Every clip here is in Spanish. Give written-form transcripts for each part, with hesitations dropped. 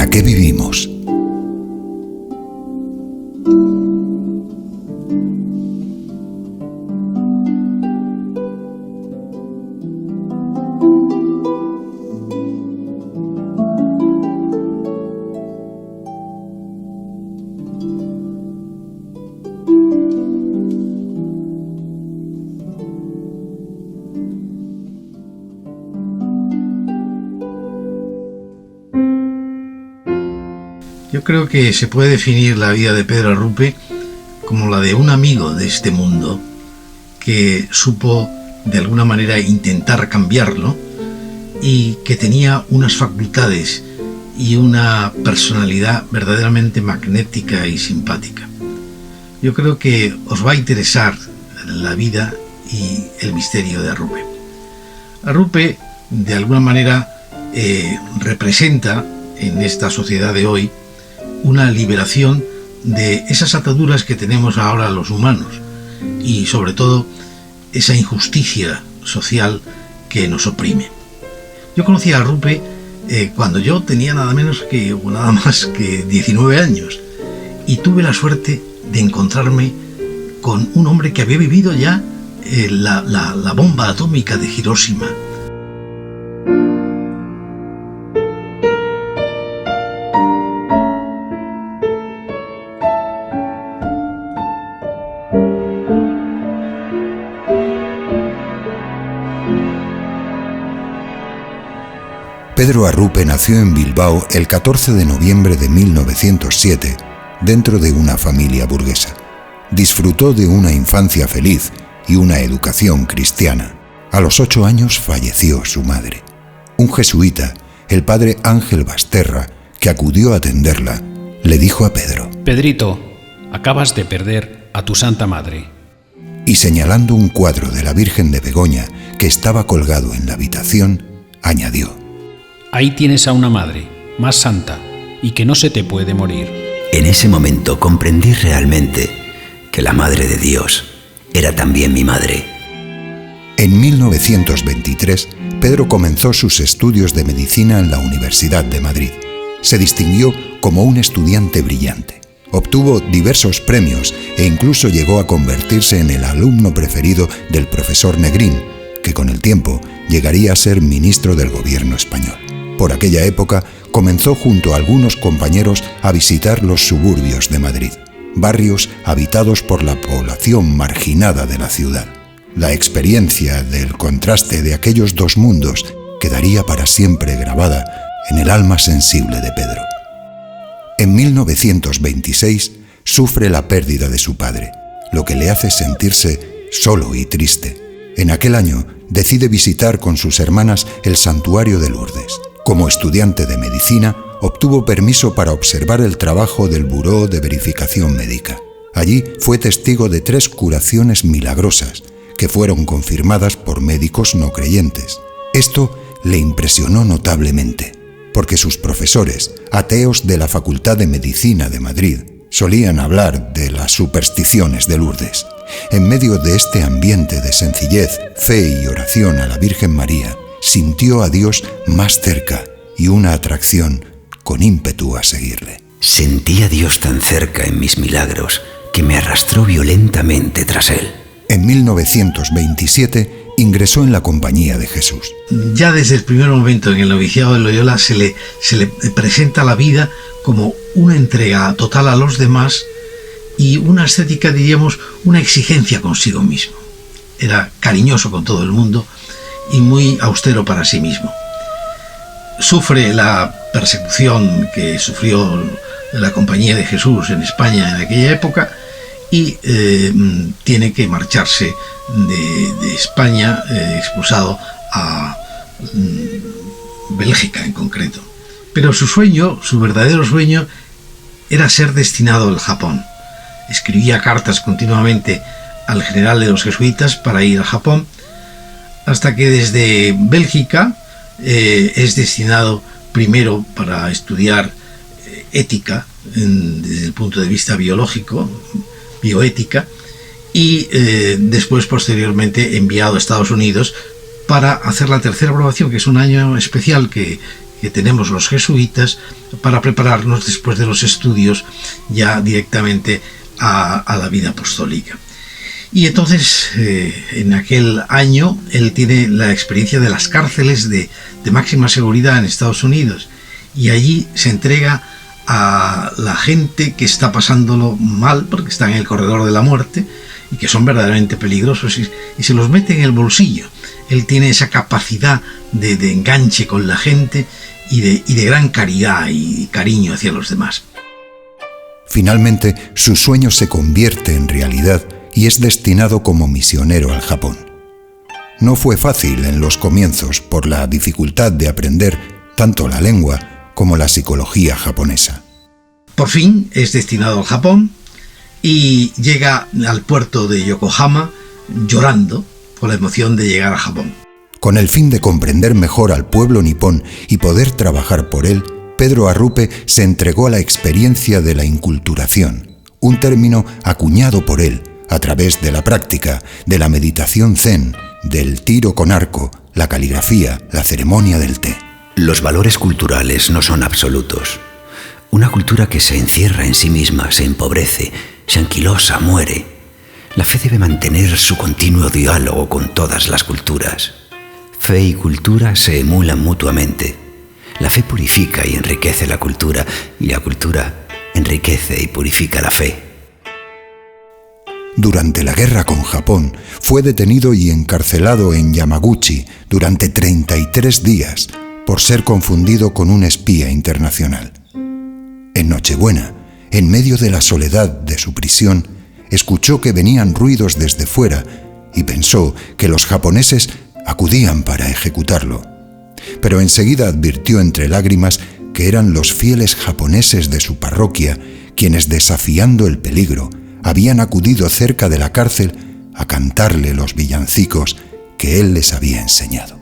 ¿Para qué vivimos? Yo creo que se puede definir la vida de Pedro Arrupe como la de un amigo de este mundo que supo de alguna manera intentar cambiarlo y que tenía unas facultades y una personalidad verdaderamente magnética y simpática. Yo creo que os va a interesar la vida y el misterio de Arrupe. Arrupe, de alguna manera, representa en esta sociedad de hoy una liberación de esas ataduras que tenemos ahora los humanos y sobre todo esa injusticia social que nos oprime. Yo conocí a Arrupe cuando yo tenía nada más que 19 años y tuve la suerte de encontrarme con un hombre que había vivido ya la bomba atómica de Hiroshima. Pedro Arrupe nació en Bilbao el 14 de noviembre de 1907, dentro de una familia burguesa. Disfrutó de una infancia feliz y una educación cristiana. A los 8 años falleció su madre. Un jesuita, el padre Ángel Basterra, que acudió a atenderla, le dijo a Pedro: «Pedrito, acabas de perder a tu santa madre». Y señalando un cuadro de la Virgen de Begoña que estaba colgado en la habitación, añadió: «Ahí tienes a una madre, más santa, y que no se te puede morir». En ese momento comprendí realmente que la Madre de Dios era también mi madre. En 1923, Pedro comenzó sus estudios de medicina en la Universidad de Madrid. Se distinguió como un estudiante brillante. Obtuvo diversos premios e incluso llegó a convertirse en el alumno preferido del profesor Negrín, que con el tiempo llegaría a ser ministro del gobierno español. Por aquella época comenzó junto a algunos compañeros a visitar los suburbios de Madrid, barrios habitados por la población marginada de la ciudad. La experiencia del contraste de aquellos dos mundos quedaría para siempre grabada en el alma sensible de Pedro. En 1926 sufre la pérdida de su padre, lo que le hace sentirse solo y triste. En aquel año decide visitar con sus hermanas el santuario de Lourdes. Como estudiante de medicina, obtuvo permiso para observar el trabajo del Buró de Verificación Médica. Allí fue testigo de 3 curaciones milagrosas que fueron confirmadas por médicos no creyentes. Esto le impresionó notablemente, porque sus profesores, ateos de la Facultad de Medicina de Madrid, solían hablar de las supersticiones de Lourdes. En medio de este ambiente de sencillez, fe y oración a la Virgen María, sintió a Dios más cerca y una atracción con ímpetu a seguirle. Sentí a Dios tan cerca en mis milagros que me arrastró violentamente tras él. En 1927 ingresó en la Compañía de Jesús. Ya desde el primer momento en el noviciado de Loyola se le presenta la vida como una entrega total a los demás y una estética, diríamos, una exigencia consigo mismo. Era cariñoso con todo el mundo y muy austero para sí mismo. Sufre la persecución que sufrió la Compañía de Jesús en España en aquella época y tiene que marcharse de España, expulsado a Bélgica en concreto. Pero su sueño, su verdadero sueño, era ser destinado al Japón. Escribía cartas continuamente al general de los jesuitas para ir al Japón, hasta que desde Bélgica es destinado primero para estudiar ética desde el punto de vista biológico, bioética, y después posteriormente enviado a Estados Unidos para hacer la tercera aprobación, que es un año especial que que tenemos los jesuitas para prepararnos después de los estudios ya directamente a la vida apostólica. Y entonces, en aquel año, él tiene la experiencia de las cárceles de máxima seguridad en Estados Unidos, y allí se entrega a la gente que está pasándolo mal, porque están en el corredor de la muerte, y que son verdaderamente peligrosos, y se los mete en el bolsillo. Él tiene esa capacidad de enganche con la gente y de gran caridad y cariño hacia los demás. Finalmente, su sueño se convierte en realidad y es destinado como misionero al Japón. No fue fácil en los comienzos por la dificultad de aprender tanto la lengua como la psicología japonesa. Por fin es destinado al Japón y llega al puerto de Yokohama llorando por la emoción de llegar a Japón. Con el fin de comprender mejor al pueblo nipón y poder trabajar por él, Pedro Arrupe se entregó a la experiencia de la inculturación, un término acuñado por él a través de la práctica, de la meditación zen, del tiro con arco, la caligrafía, la ceremonia del té. Los valores culturales no son absolutos. Una cultura que se encierra en sí misma se empobrece, se anquilosa, muere. La fe debe mantener su continuo diálogo con todas las culturas. Fe y cultura se emulan mutuamente. La fe purifica y enriquece la cultura, y la cultura enriquece y purifica la fe. Durante la guerra con Japón, fue detenido y encarcelado en Yamaguchi durante 33 días por ser confundido con un espía internacional. En Nochebuena, en medio de la soledad de su prisión, escuchó que venían ruidos desde fuera y pensó que los japoneses acudían para ejecutarlo. Pero enseguida advirtió entre lágrimas que eran los fieles japoneses de su parroquia quienes, desafiando el peligro, habían acudido cerca de la cárcel a cantarle los villancicos que él les había enseñado.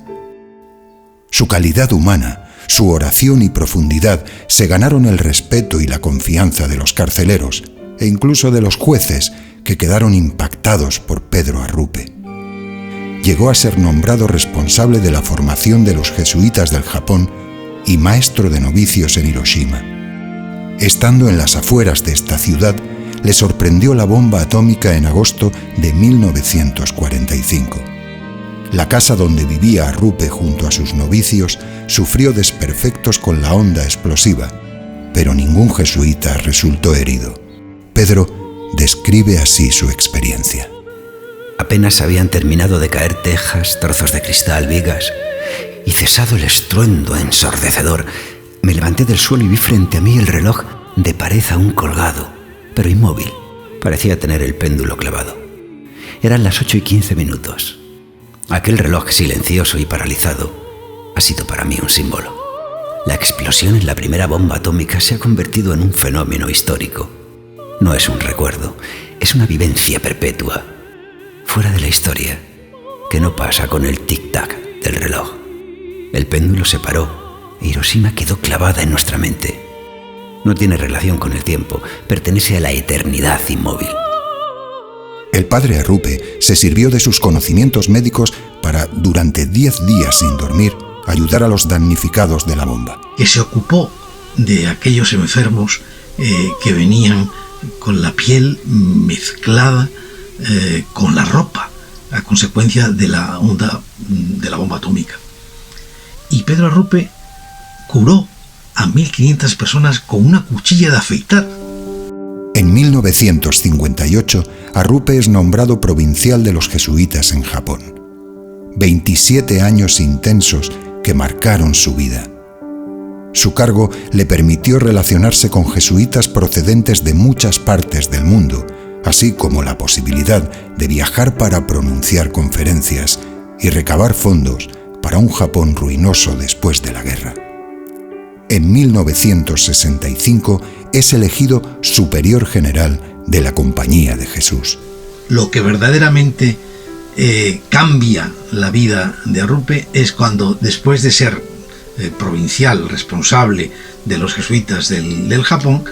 Su calidad humana, su oración y profundidad se ganaron el respeto y la confianza de los carceleros e incluso de los jueces, que quedaron impactados por Pedro Arrupe. Llegó a ser nombrado responsable de la formación de los jesuitas del Japón y maestro de novicios en Hiroshima. Estando en las afueras de esta ciudad, le sorprendió la bomba atómica en agosto de 1945. La casa donde vivía Arrupe junto a sus novicios sufrió desperfectos con la onda explosiva, pero ningún jesuita resultó herido. Pedro describe así su experiencia. Apenas habían terminado de caer tejas, trozos de cristal, vigas, y cesado el estruendo ensordecedor, me levanté del suelo y vi frente a mí el reloj de pared aún colgado, pero inmóvil. Parecía tener el péndulo clavado. Eran las 8:15. Aquel reloj silencioso y paralizado ha sido para mí un símbolo. La explosión en la primera bomba atómica se ha convertido en un fenómeno histórico. No es un recuerdo, es una vivencia perpetua, fuera de la historia, que no pasa con el tic-tac del reloj. El péndulo se paró e Hiroshima quedó clavada en nuestra mente. No tiene relación con el tiempo, pertenece a la eternidad inmóvil. El padre Arrupe se sirvió de sus conocimientos médicos para, durante 10 días sin dormir, ayudar a los damnificados de la bomba. Que se ocupó de aquellos enfermos que venían con la piel mezclada con la ropa a consecuencia de la onda de la bomba atómica. Y Pedro Arrupe curó a 1.500 personas con una cuchilla de afeitar. En 1958, Arrupe es nombrado provincial de los jesuitas en Japón. 27 años intensos que marcaron su vida. Su cargo le permitió relacionarse con jesuitas procedentes de muchas partes del mundo, así como la posibilidad de viajar para pronunciar conferencias y recabar fondos para un Japón ruinoso después de la guerra. En 1965 es elegido superior general de la Compañía de Jesús. Lo que verdaderamente cambia la vida de Arrupe es cuando, después de ser provincial responsable de los jesuitas del Japón,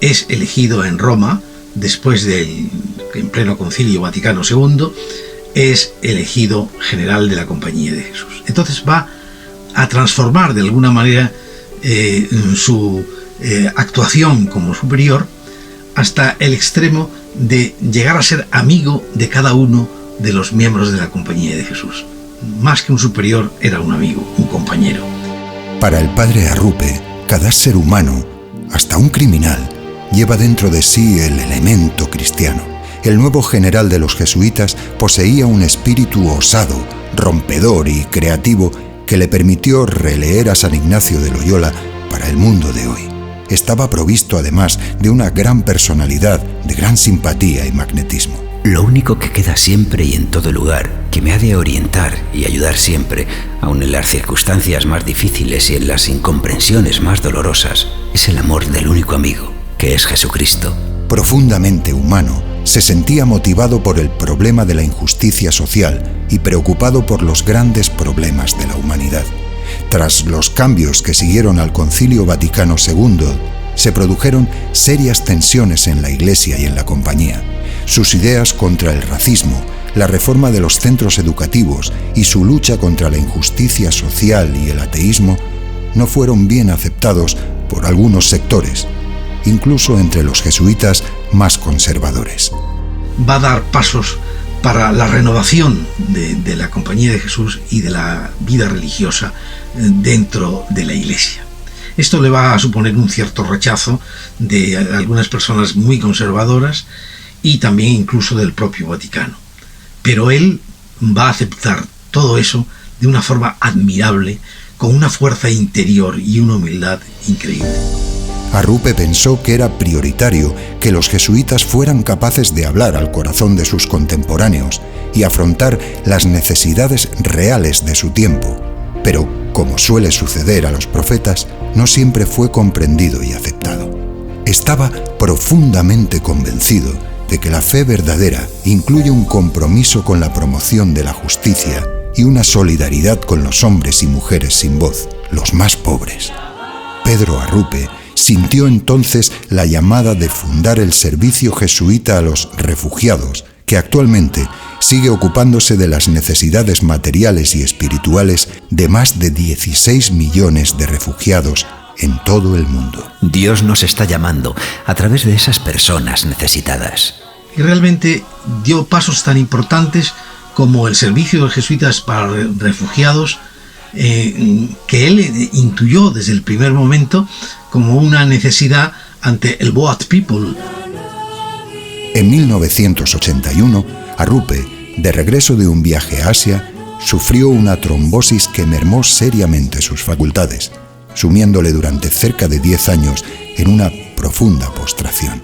es elegido en Roma, después en pleno Concilio Vaticano II, es elegido general de la Compañía de Jesús. Entonces va a transformar de alguna manera su actuación como superior, hasta el extremo de llegar a ser amigo de cada uno de los miembros de la Compañía de Jesús. Más que un superior, era un amigo, un compañero. Para el padre Arrupe, cada ser humano, hasta un criminal, lleva dentro de sí el elemento cristiano. El nuevo general de los jesuitas poseía un espíritu osado, rompedor y creativo que le permitió releer a San Ignacio de Loyola para el mundo de hoy. Estaba provisto además de una gran personalidad, de gran simpatía y magnetismo. Lo único que queda siempre y en todo lugar, que me ha de orientar y ayudar siempre, aun en las circunstancias más difíciles y en las incomprensiones más dolorosas, es el amor del único amigo, que es Jesucristo. Profundamente humano, se sentía motivado por el problema de la injusticia social y preocupado por los grandes problemas de la humanidad. Tras los cambios que siguieron al Concilio Vaticano II, se produjeron serias tensiones en la Iglesia y en la Compañía. Sus ideas contra el racismo, la reforma de los centros educativos y su lucha contra la injusticia social y el ateísmo no fueron bien aceptados por algunos sectores, incluso entre los jesuitas más conservadores. Va a dar pasos para la renovación de la Compañía de Jesús y de la vida religiosa dentro de la Iglesia. Esto le va a suponer un cierto rechazo de algunas personas muy conservadoras y también incluso del propio Vaticano. Pero él va a aceptar todo eso de una forma admirable, con una fuerza interior y una humildad increíble. Arrupe pensó que era prioritario que los jesuitas fueran capaces de hablar al corazón de sus contemporáneos y afrontar las necesidades reales de su tiempo. Pero, como suele suceder a los profetas, no siempre fue comprendido y aceptado. Estaba profundamente convencido de que la fe verdadera incluye un compromiso con la promoción de la justicia y una solidaridad con los hombres y mujeres sin voz, los más pobres. Pedro Arrupe sintió entonces la llamada de fundar el servicio jesuita a los refugiados, que actualmente sigue ocupándose de las necesidades materiales y espirituales de más de 16 millones de refugiados en todo el mundo. Dios nos está llamando a través de esas personas necesitadas. Y realmente dio pasos tan importantes como el servicio de jesuitas para refugiados, que él intuyó desde el primer momento como una necesidad ante el Boat People. En 1981, Arrupe, de regreso de un viaje a Asia, sufrió una trombosis que mermó seriamente sus facultades, sumiéndole durante cerca de 10 años en una profunda postración.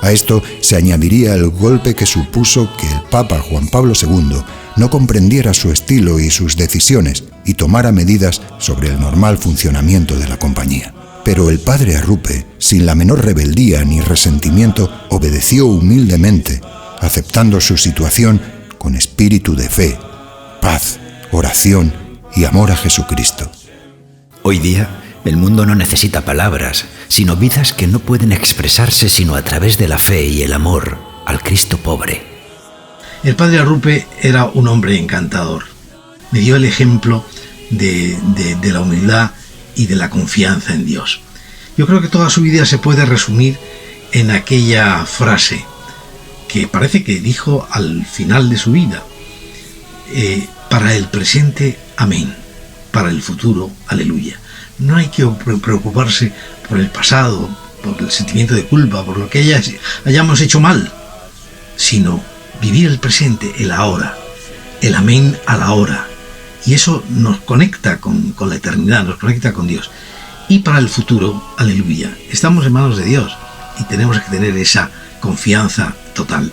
A esto se añadiría el golpe que supuso que el Papa Juan Pablo II no comprendiera su estilo y sus decisiones y tomara medidas sobre el normal funcionamiento de la compañía. Pero el padre Arrupe, sin la menor rebeldía ni resentimiento, obedeció humildemente, aceptando su situación con espíritu de fe, paz, oración y amor a Jesucristo. Hoy día, el mundo no necesita palabras, sino vidas que no pueden expresarse sino a través de la fe y el amor al Cristo pobre. El padre Arrupe era un hombre encantador. Me dio el ejemplo de la humildad y de la confianza en Dios. Yo creo que toda su vida se puede resumir en aquella frase que parece que dijo al final de su vida: para el presente, amén; para el futuro, aleluya. No hay que preocuparse por el pasado, por el sentimiento de culpa, por lo que hayamos hecho mal, sino vivir el presente, el ahora, el amén a la hora. Y eso nos conecta con la eternidad, nos conecta con Dios. Y para el futuro, aleluya. Estamos en manos de Dios y tenemos que tener esa confianza total.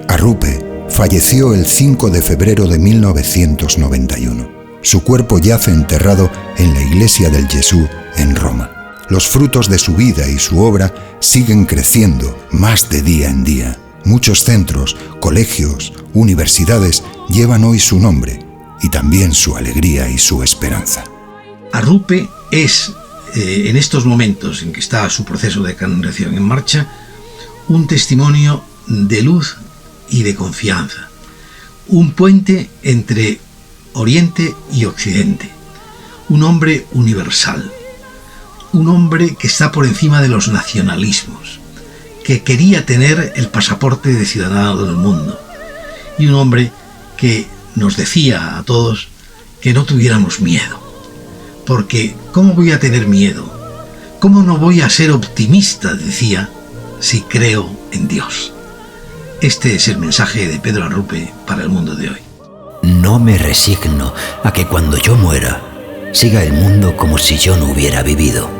Arrupe falleció el 5 de febrero de 1991. Su cuerpo yace enterrado en la iglesia del Gesù en Roma. Los frutos de su vida y su obra siguen creciendo más de día en día. Muchos centros, colegios, universidades llevan hoy su nombre y también su alegría y su esperanza. Arrupe es, en estos momentos en que está su proceso de canonización en marcha, un testimonio de luz y de confianza. Un puente entre Oriente y Occidente. Un hombre universal. un hombre que está por encima de los nacionalismos, que quería tener el pasaporte de ciudadano del mundo, y un hombre que nos decía a todos que no tuviéramos miedo, porque ¿cómo voy a tener miedo? ¿Cómo no voy a ser optimista?, decía, si creo en Dios. Este es el mensaje de Pedro Arrupe para el mundo de hoy. No me resigno a que cuando yo muera, siga el mundo como si yo no hubiera vivido.